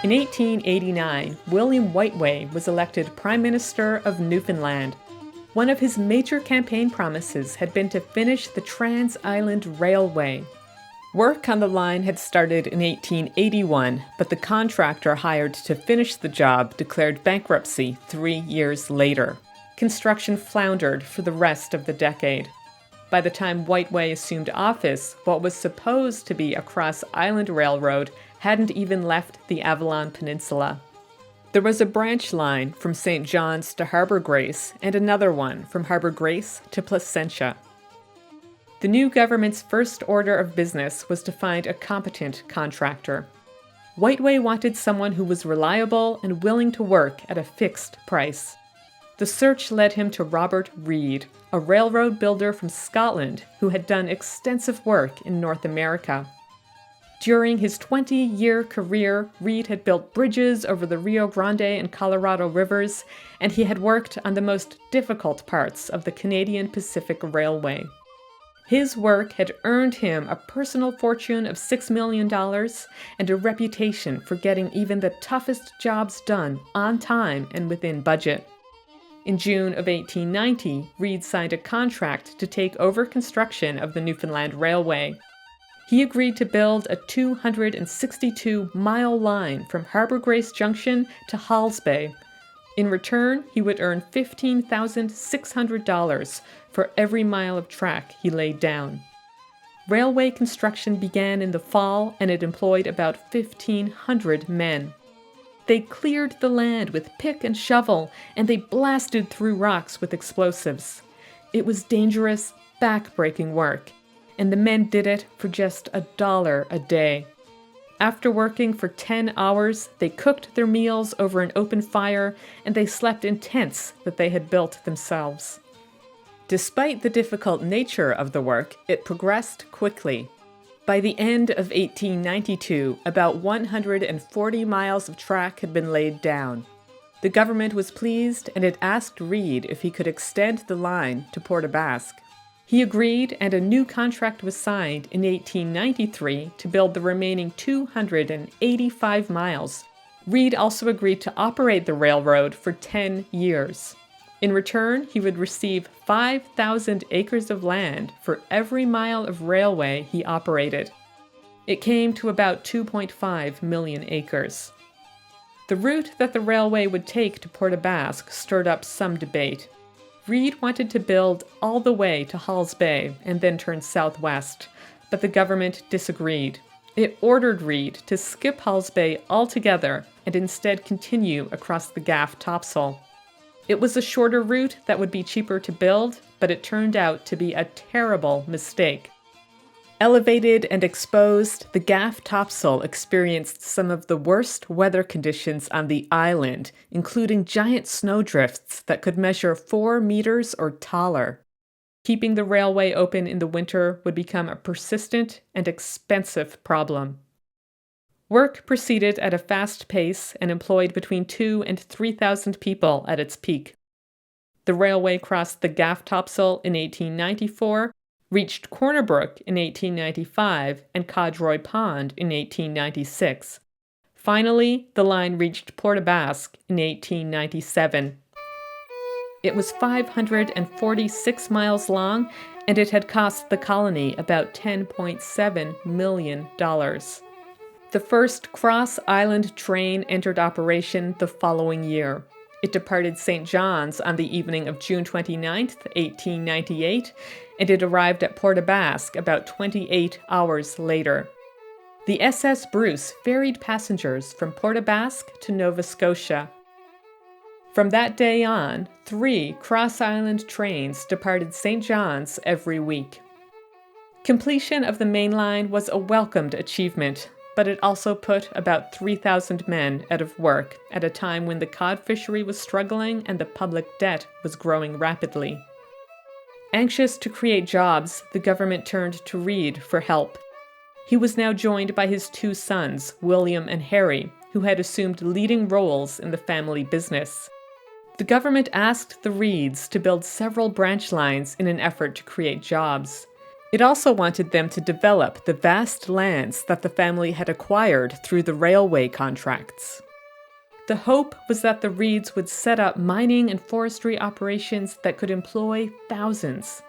In 1889, William Whiteway was elected Prime Minister of Newfoundland. One of his major campaign promises had been to finish the Trans-Island Railway. Work on the line had started in 1881, but the contractor hired to finish the job declared bankruptcy 3 years later. Construction floundered for the rest of the decade. By the time Whiteway assumed office, what was supposed to be a cross-island railroad hadn't even left the Avalon Peninsula. There was a branch line from St. John's to Harbour Grace and another one from Harbour Grace to Placentia. The new government's first order of business was to find a competent contractor. Whiteway wanted someone who was reliable and willing to work at a fixed price. The search led him to Robert Reid, a railroad builder from Scotland who had done extensive work in North America. During his 20-year career, Reid had built bridges over the Rio Grande and Colorado rivers, and he had worked on the most difficult parts of the Canadian Pacific Railway. His work had earned him a personal fortune of $6 million and a reputation for getting even the toughest jobs done on time and within budget. In June of 1890, Reid signed a contract to take over construction of the Newfoundland Railway. He agreed to build a 262-mile line from Harbour Grace Junction to Halls Bay. In return, he would earn $15,600 for every mile of track he laid down. Railway construction began in the fall, and it employed about 1,500 men. They cleared the land with pick and shovel, and they blasted through rocks with explosives. It was dangerous, back-breaking work, and the men did it for just $1 a day. After working for 10 hours, they cooked their meals over an open fire, and they slept in tents that they had built themselves. Despite the difficult nature of the work, it progressed quickly. By the end of 1892, about 140 miles of track had been laid down. The government was pleased, and it asked Reid if he could extend the line to Port aux Basques. He agreed, and a new contract was signed in 1893 to build the remaining 285 miles. Reid also agreed to operate the railroad for 10 years. In return, he would receive 5,000 acres of land for every mile of railway he operated. It came to about 2.5 million acres. The route that the railway would take to Port aux Basques stirred up some debate. Reid wanted to build all the way to Halls Bay and then turn southwest, but the government disagreed. It ordered Reid to skip Halls Bay altogether and instead continue across the Gaff Topsail. It was a shorter route that would be cheaper to build, but it turned out to be a terrible mistake. Elevated and exposed, the Gaff Topsail experienced some of the worst weather conditions on the island, including giant snowdrifts that could measure 4 meters or taller. Keeping the railway open in the winter would become a persistent and expensive problem. Work proceeded at a fast pace and employed between 2,000 and 3,000 people at its peak. The railway crossed the Gaff Topsail in 1894, reached Corner Brook in 1895, and Codroy Pond in 1896. Finally, the line reached Port aux Basques in 1897. It was 546 miles long, and it had cost the colony about $10.7 million. The first cross-island train entered operation the following year. It departed St. John's on the evening of June 29, 1898, and it arrived at Port aux Basques about 28 hours later. The SS Bruce ferried passengers from Port aux Basques to Nova Scotia. From that day on, 3 cross-island trains departed St. John's every week. Completion of the main line was a welcomed achievement, but it also put about 3,000 men out of work at a time when the cod fishery was struggling and the public debt was growing rapidly. Anxious to create jobs, the government turned to Reid for help. He was now joined by his 2 sons, William and Harry, who had assumed leading roles in the family business. The government asked the Reids to build several branch lines in an effort to create jobs. It also wanted them to develop the vast lands that the family had acquired through the railway contracts. The hope was that the Reids would set up mining and forestry operations that could employ thousands.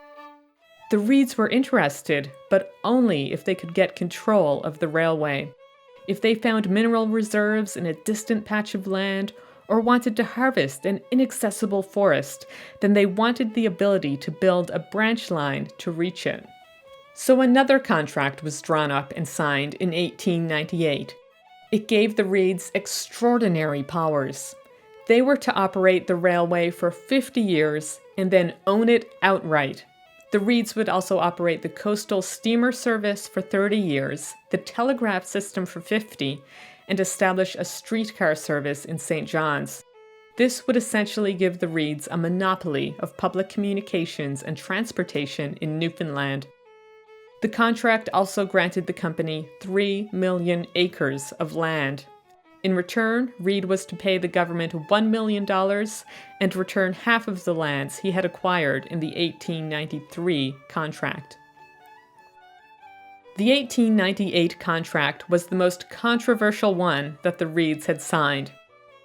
The Reids were interested, but only if they could get control of the railway. If they found mineral reserves in a distant patch of land or wanted to harvest an inaccessible forest, then they wanted the ability to build a branch line to reach it. So another contract was drawn up and signed in 1898. It gave the Reids extraordinary powers. They were to operate the railway for 50 years and then own it outright. The Reids would also operate the coastal steamer service for 30 years, the telegraph system for 50, and establish a streetcar service in St. John's. This would essentially give the Reids a monopoly of public communications and transportation in Newfoundland. The contract also granted the company 3 million acres of land. In return, Reid was to pay the government $1 million and return half of the lands he had acquired in the 1893 contract. The 1898 contract was the most controversial one that the Reids had signed.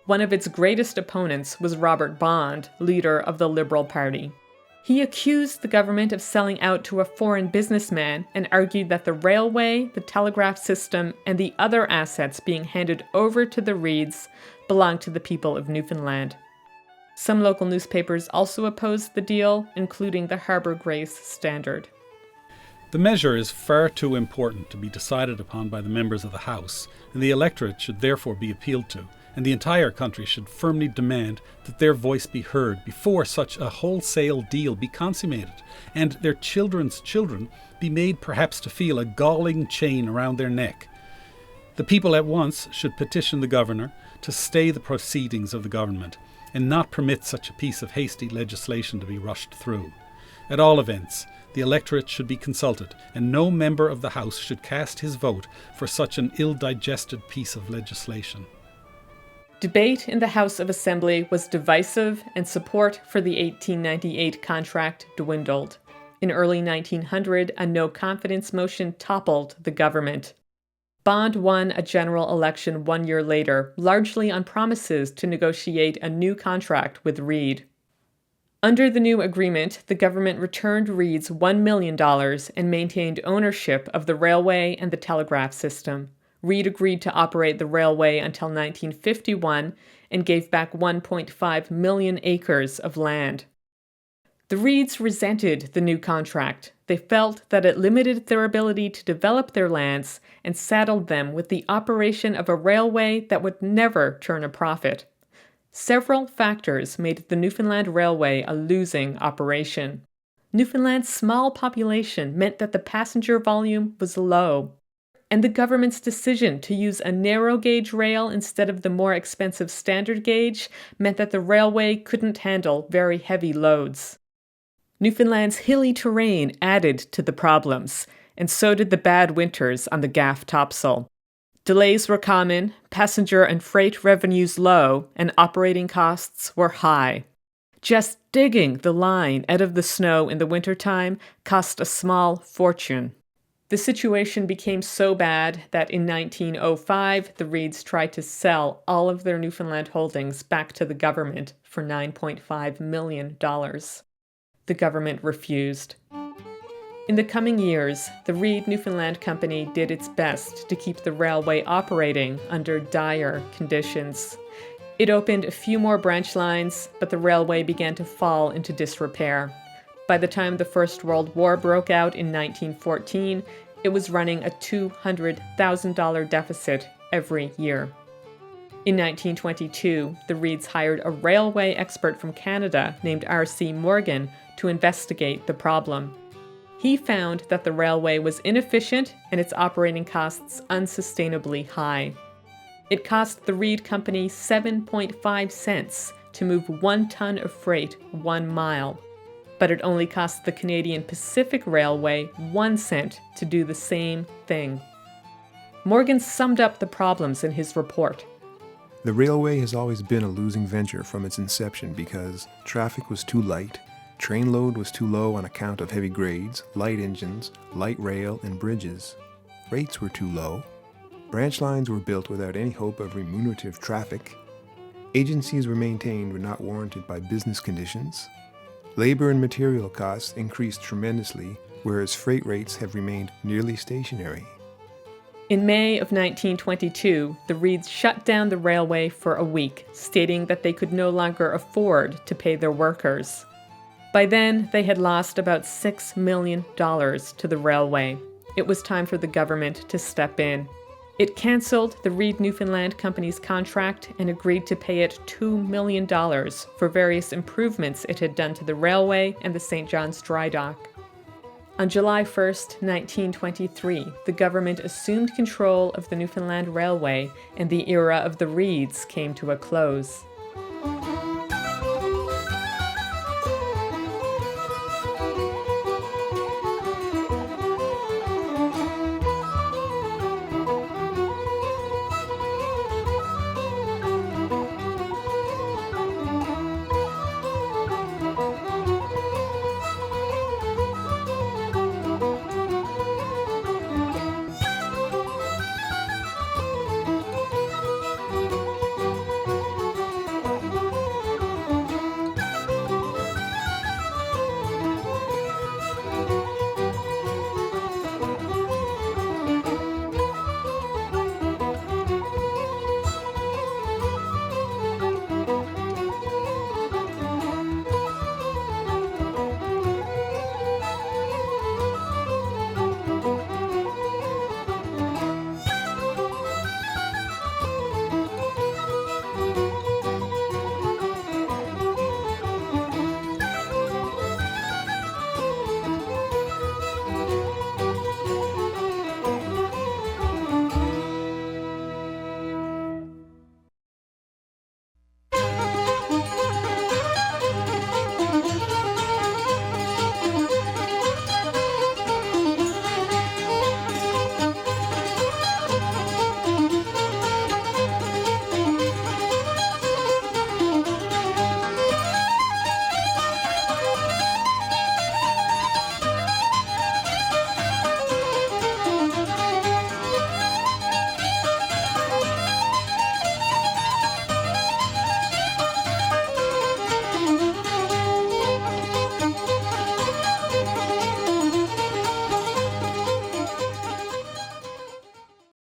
One of its greatest opponents was Robert Bond, leader of the Liberal Party. He accused the government of selling out to a foreign businessman and argued that the railway, the telegraph system, and the other assets being handed over to the Reids belonged to the people of Newfoundland. Some local newspapers also opposed the deal, including the Harbour Grace Standard. The measure is far too important to be decided upon by the members of the House, and the electorate should therefore be appealed to, and the entire country should firmly demand that their voice be heard before such a wholesale deal be consummated, and their children's children be made perhaps to feel a galling chain around their neck. The people at once should petition the governor to stay the proceedings of the government, and not permit such a piece of hasty legislation to be rushed through. At all events, the electorate should be consulted, and no member of the House should cast his vote for such an ill-digested piece of legislation. Debate in the House of Assembly was divisive, and support for the 1898 contract dwindled. In early 1900, a no-confidence motion toppled the government. Bond won a general election 1 year later, largely on promises to negotiate a new contract with Reid. Under the new agreement, the government returned Reids $1 million and maintained ownership of the railway and the telegraph system. Reid agreed to operate the railway until 1951 and gave back 1.5 million acres of land. The Reids resented the new contract. They felt that it limited their ability to develop their lands and saddled them with the operation of a railway that would never turn a profit. Several factors made the Newfoundland Railway a losing operation. Newfoundland's small population meant that the passenger volume was low, and the government's decision to use a narrow gauge rail instead of the more expensive standard gauge meant that the railway couldn't handle very heavy loads. Newfoundland's hilly terrain added to the problems, and so did the bad winters on the Gaff topsail. Delays were common, passenger and freight revenues low, and operating costs were high. Just digging the line out of the snow in the wintertime cost a small fortune. The situation became so bad that in 1905, the Reids tried to sell all of their Newfoundland holdings back to the government for $9.5 million. The government refused. In the coming years, the Reid Newfoundland Company did its best to keep the railway operating under dire conditions. It opened a few more branch lines, but the railway began to fall into disrepair. By the time the First World War broke out in 1914, it was running a $200,000 deficit every year. In 1922, the Reids hired a railway expert from Canada named R.C. Morgan to investigate the problem. He found that the railway was inefficient and its operating costs unsustainably high. It cost the Reid Company 7.5 cents to move 1 ton of freight 1 mile, but it only cost the Canadian Pacific Railway 1 cent to do the same thing. Morgan summed up the problems in his report. The railway has always been a losing venture from its inception because traffic was too light, Train load was too low on account of heavy grades, light engines, light rail, and bridges. Rates were too low. Branch lines were built without any hope of remunerative traffic. Agencies were maintained when not warranted by business conditions. Labor and material costs increased tremendously, whereas freight rates have remained nearly stationary. In May of 1922, the Reids shut down the railway for a week, stating that they could no longer afford to pay their workers. By then, they had lost about $6 million to the railway. It was time for the government to step in. It cancelled the Reid Newfoundland Company's contract and agreed to pay it $2 million for various improvements it had done to the railway and the St. John's Dry Dock. On July 1, 1923, the government assumed control of the Newfoundland Railway and the era of the Reids came to a close.